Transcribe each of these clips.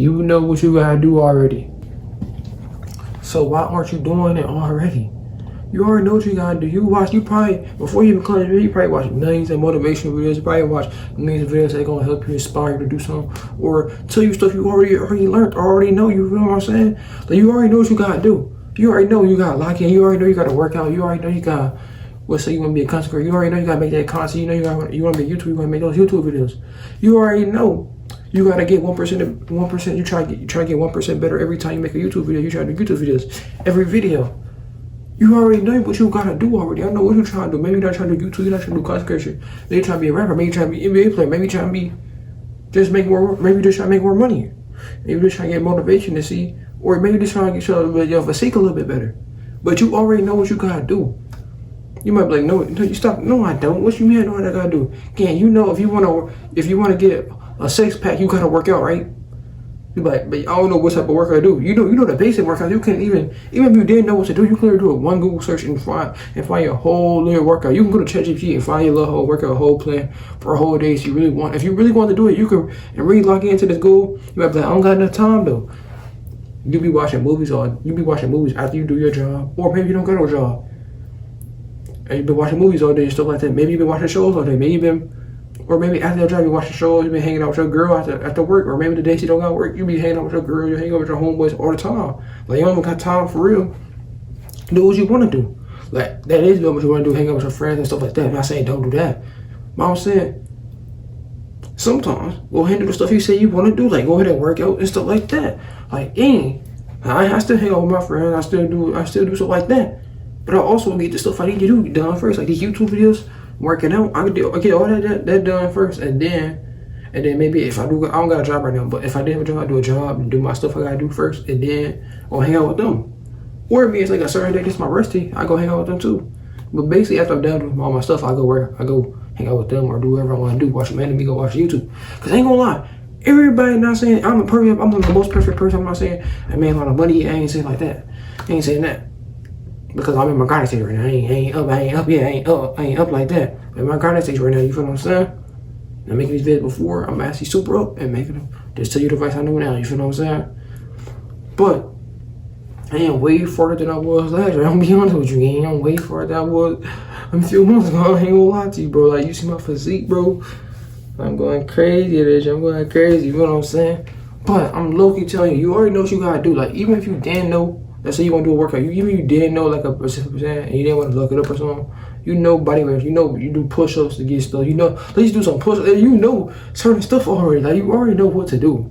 You know what you gotta do already. So why aren't you doing it already? You already know what you gotta do. You probably, before you even come here, you probably watch millions of motivational videos. You probably watch millions of videos that gonna help you, inspire you to do something, or tell you stuff you already learned, or already know. You know what I'm saying? Like, you already know what you gotta do. You already know you gotta lock in. You already know you gotta work out. You already know you gotta, let's say you wanna be a content creator. You already know you gotta make that content. You know you wanna be YouTube. You wanna make those YouTube videos. You already know. You gotta get 1%. You try to get 1% better every time you make a YouTube video. You try to do YouTube videos every video. You already know what you gotta do already. I know what you're trying to do. Maybe you're not trying to do YouTube. You're not trying to do content creation. Maybe you're trying to be a rapper. Maybe you're trying to be an NBA player. Maybe you're trying to be just make more. Maybe you're just trying to make more money. Maybe you're just trying to get motivation to see, or maybe you're just trying to get your physique a little bit better. But you already know what you gotta do. You might be like, no, you stop. No, I don't. What you mean I know what I gotta do? Again, you know if you wanna get a 6-pack, you gotta work out, right? You like, but I don't know what type of workout I do. You know the basic workout. You can even if you didn't know what to do, you can do a one Google search and find your whole little workout. You can go to ChatGPT and find your little whole workout, whole plan for a whole day. So if you really want to do it, you can and really log into this goal. You might be like, I don't got enough time though. You be watching movies after you do your job, or maybe you don't got no job, and you've been watching movies all day and stuff like that. Maybe you've been watching shows all day. Or maybe after your job, you watch the shows, you've been hanging out with your girl after work, or maybe the days you don't got work, you be hanging out with your girl, you hang out with your homeboys all the time. Like, you don't even got time for real. Do what you want to do. Like, that is what you want to do, hang out with your friends and stuff like that. I'm not saying don't do that. But I'm saying, sometimes, go ahead and do the stuff you say you want to do. Like, go ahead and work out and stuff like that. Like, dang, I still hang out with my friends, I still do stuff like that. But I also get the stuff I need to do done first, like these YouTube videos. Working out, I get all that done first, and then maybe if I don't got a job right now, but if I did have a job, I do a job and do my stuff I gotta do first, and then I'll hang out with them. Or if it's like a certain day, this is my rest day, I go hang out with them too. But basically, after I'm done with all my stuff, I go hang out with them or do whatever I want to do. Watch some anime, go watch YouTube. Cause I ain't gonna lie, everybody not saying I'm the most perfect person. I'm not saying I made a lot of money. I ain't saying like that. I ain't saying that. Because I'm in my garden stage right now. I ain't up like that. I'm in my garden stage right now, you feel what I'm saying? I'm making these videos before, I'm actually super up and making them. Just tell you the advice I know now, you feel what I'm saying? But I am way further than I was last year. I'm gonna be honest with you, I'm way further than I was a few months ago. I ain't gonna lie to you, bro. Like, you see my physique, bro. I'm going crazy at this. I'm going crazy, you know what I'm saying? But I'm low-key telling you, you already know what you gotta do. Like, even if you didn't know, let's say you want to do a workout, even if you didn't know like a percent and you didn't want to look it up or something, you know body weight, you know you do push-ups to get stuff, you know, let's do some push-ups, you know certain stuff already, like you already know what to do,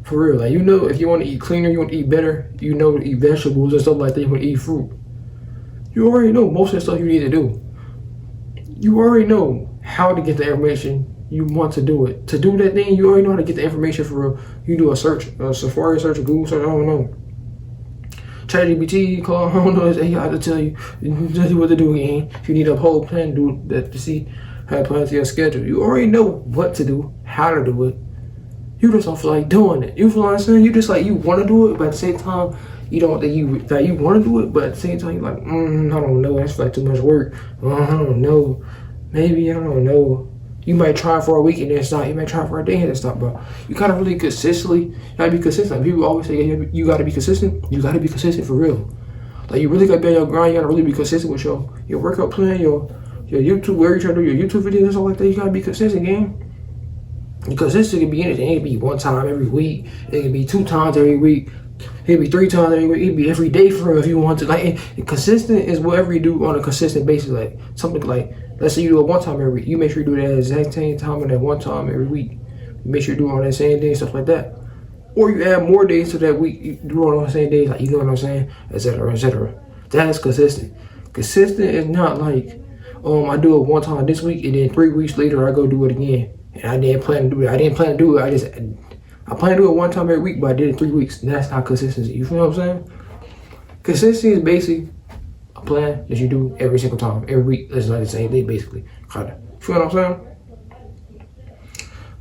for real, like you know if you want to eat cleaner, you want to eat better, you know to eat vegetables and stuff like that, you want to eat fruit, you already know most of the stuff you need to do, you already know how to get the information you want to do it, to do that thing, you already know how to get the information for real, you do a search, a Safari search, a Google search, I don't know. ChatGPT, call, I don't know, it's AI to tell you what to do again. If you need a whole plan, do that to see how to plan to your schedule. You already know what to do, how to do it. You just don't feel like doing it. You feel what I'm saying? You just like, you want to do it, but at the same time, you don't think you want to do it, but at the same time, you're like, I don't know, that's like too much work. I don't know. Maybe, I don't know. You might try for a week and then stop. You might try for a day and then stop, bro. You gotta really consistently, gotta be consistent. People always say you gotta be consistent. You gotta be consistent for real. Like, you really gotta be on your grind. You gotta really be consistent with your workout plan, your YouTube, where you try to do your YouTube videos and stuff like that. You gotta be consistent, gang. Consistent can be anything. It can be one time every week. It can be 2 times every week. It can be 3 times every week. It can be every day for real if you want to. Like, and consistent is whatever you do on a consistent basis. Like, something like, let's say you do it 1 time every week. You make sure you do that exact same time and that 1 time every week. You make sure you do it on that same day, stuff like that. Or you add more days to that week. You do it on the same days, like, you know what I'm saying? Etc. etc. That is consistent. Consistent is not like, I do it 1 time this week and then 3 weeks later I go do it again. And I didn't plan to do it. I didn't plan to do it. I plan to do it 1 time every week, but I did it 3 weeks. That's not consistency. You feel what I'm saying? Consistency is basically a plan that you do every single time, every week. It's like the same day, basically. Kinda. You feel what I'm saying?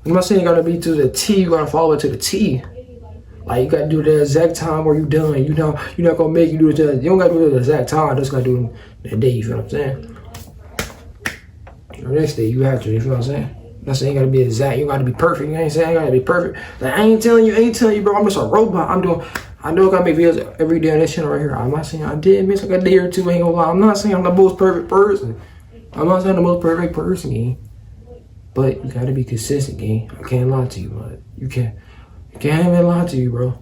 I'm not saying you gotta be to the T. You gotta follow it to the T. Like, you gotta do it at the exact time where you done. You're not gonna make you do it. You don't gotta do it at the exact time. Just gotta do it that day. You feel what I'm saying? The next day you have to. You feel what I'm saying? Not saying you gotta be exact. You gotta be perfect. You ain't saying you gotta be perfect. Like, I ain't telling you, bro. I'm just a robot. I know I gotta make videos every day on this channel right here. I'm not saying I did miss like a day or two. Ain't gonna lie. I'm not saying I'm the most perfect person. I'm not saying the most perfect person, gang. But you gotta be consistent, gang. I can't lie to you, but you can't even lie to you, bro.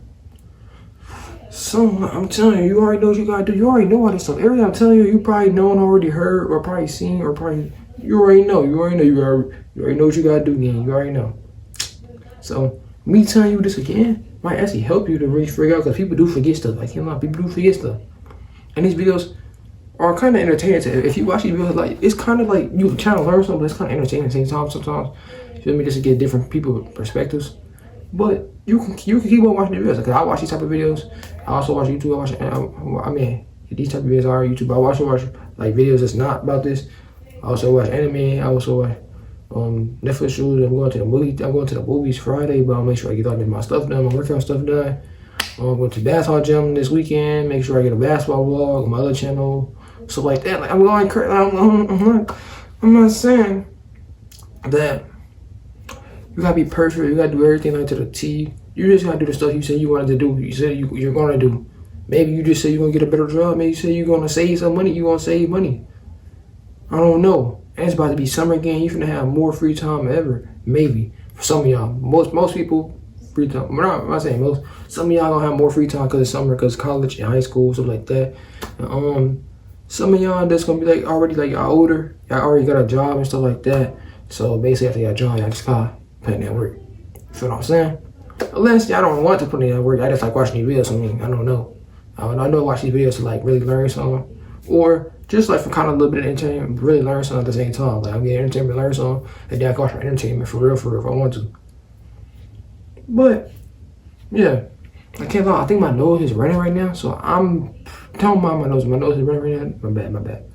So I'm telling you, you already know what you gotta do. You already know all this stuff. Everything I'm telling you, you probably know and already heard or probably seen or probably you already know. You already know what you gotta do, gang. You already know. So me telling you this again might actually help you to really figure out, because people do forget stuff. I can't lie, people do forget stuff. And these videos are kind of entertaining. If you watch these videos, like, it's kind of like you trying to learn something, but it's kind of entertaining at the same time sometimes. You feel me? Just to get different people's perspectives. But you can keep on watching the videos. Like, I watch these type of videos. I also watch YouTube. I mean, these type of videos are YouTube. I watch like videos that's not about this. I also watch anime. I also watch Netflix shows. I'm going to the movies Friday, but I'll make sure I get all my stuff done, my workout stuff done. I'm going to the basketball gym this weekend. Make sure I get a basketball vlog on my other channel, stuff like that. Like, I'm going crazy. I'm not saying that you gotta be perfect. You gotta do everything like to the T. You just gotta do the stuff you said you wanted to do. You said you're gonna do. Maybe you just say you're gonna get a better job. Maybe you say you're gonna save some money. You're gonna save money. I don't know. And it's about to be summer again. You're gonna have more free time than ever. Maybe for some of y'all. Most people free time. I'm not saying most. Some of y'all gonna have more free time because it's summer, because college and high school, stuff like that. And, some of y'all that's gonna be like already like y'all older. Y'all already got a job and stuff like that. So basically after y'all job, y'all just gotta put in that work. You feel what I'm saying? Unless y'all don't want to put in that work, I just like watching these videos. I mean, I don't know. I know I watch these videos to like really learn something, or just like for kind of a little bit of entertainment, really learn something at the same time. Like, I'm getting entertainment, learn something, and then I can watch my entertainment for real if I want to. But yeah, I can't lie. I think my nose is running right now, so I'm telling my nose. My nose is running right now. My bad.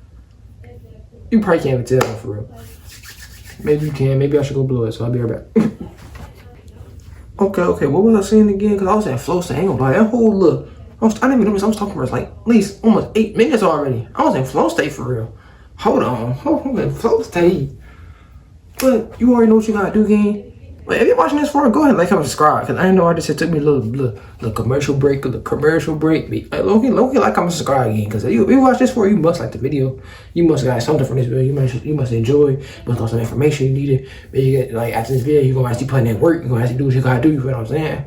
You probably can't even tell for real. Maybe you can. Maybe I should go blow it. So I'll be right back. Okay. What was I saying again? Because I was at Flow State. That whole look. I didn't even know. I was talking for like at least almost 8 minutes already. I was in Flow State for real. Hold on. I'm in Flow State. But you already know what you gotta do, gang. Like, if you're watching this for, go ahead and like, comment, subscribe. Because I didn't know, it took me a little commercial break. Like, Loki, like, comment, subscribe again. Because if you watch this for, you must like the video. You must got something from this video. You must enjoy. You must know some information you needed. Maybe you get, like, after this video, you're going to actually put in that work. You're going to actually do what you got to do. You feel what I'm saying?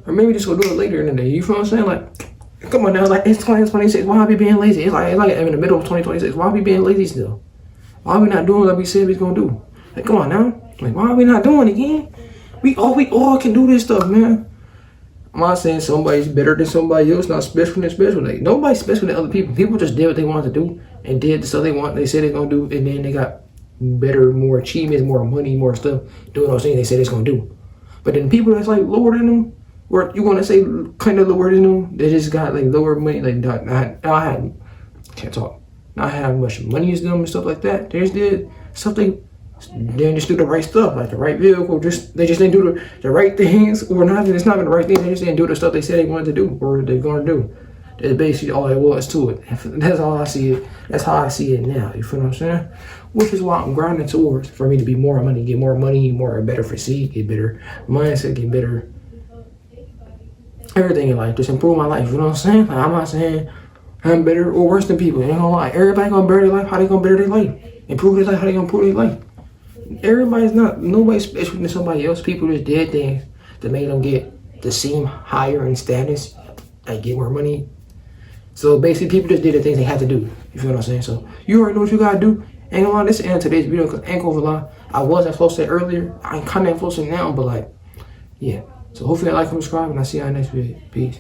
Or maybe just go do it later in the day. You feel what I'm saying? Like, come on now. Like, it's 2026. Why are we being lazy? It's like in the middle of 2026. Why are we being lazy still? Why are we not doing what we said we was going to do? Like, come on now. Like, why are we not doing it again? We all can do this stuff, man. I'm not saying somebody's better than somebody else, not special than special. Like, nobody's special than other people. People just did what they wanted to do and did the stuff they said they're gonna do, and then they got better, more achievements, more money, more stuff, doing those things they said it's gonna do. But then people that's like lower than them, or you wanna say kind of lower than them, they just got like lower money, like not have much money as them and stuff like that. They just did something. Then just do the right stuff, like the right vehicle. They just didn't do the right things, or not. It's not even the right thing. They just didn't do the stuff they said they wanted to do, or they're going to do. That's basically all there was to it. That's all I see it. That's how I see it now. You feel what I'm saying? Which is why I'm grinding towards, for me to be more money, get more money, more better physique, get better mindset, get better everything in life. Just improve my life. You know what I'm saying? Like, I'm not saying I'm better or worse than people. Ain't gonna lie. Everybody gonna better their life. How they gonna better their life? Improve their life. How they gonna improve their life? Nobody's special than somebody else. People just did things that made them get to seem higher in status and get more money. So basically, people just did the things they had to do. You feel what I'm saying? So you already know what you gotta do. Ain't gonna lie, this is the end of today's video, because I ain't gonna lie, I was at Flow State earlier. I'm kind of at Flow State now, but like, yeah. So hopefully I like and subscribe, and I'll see y'all next video. Peace.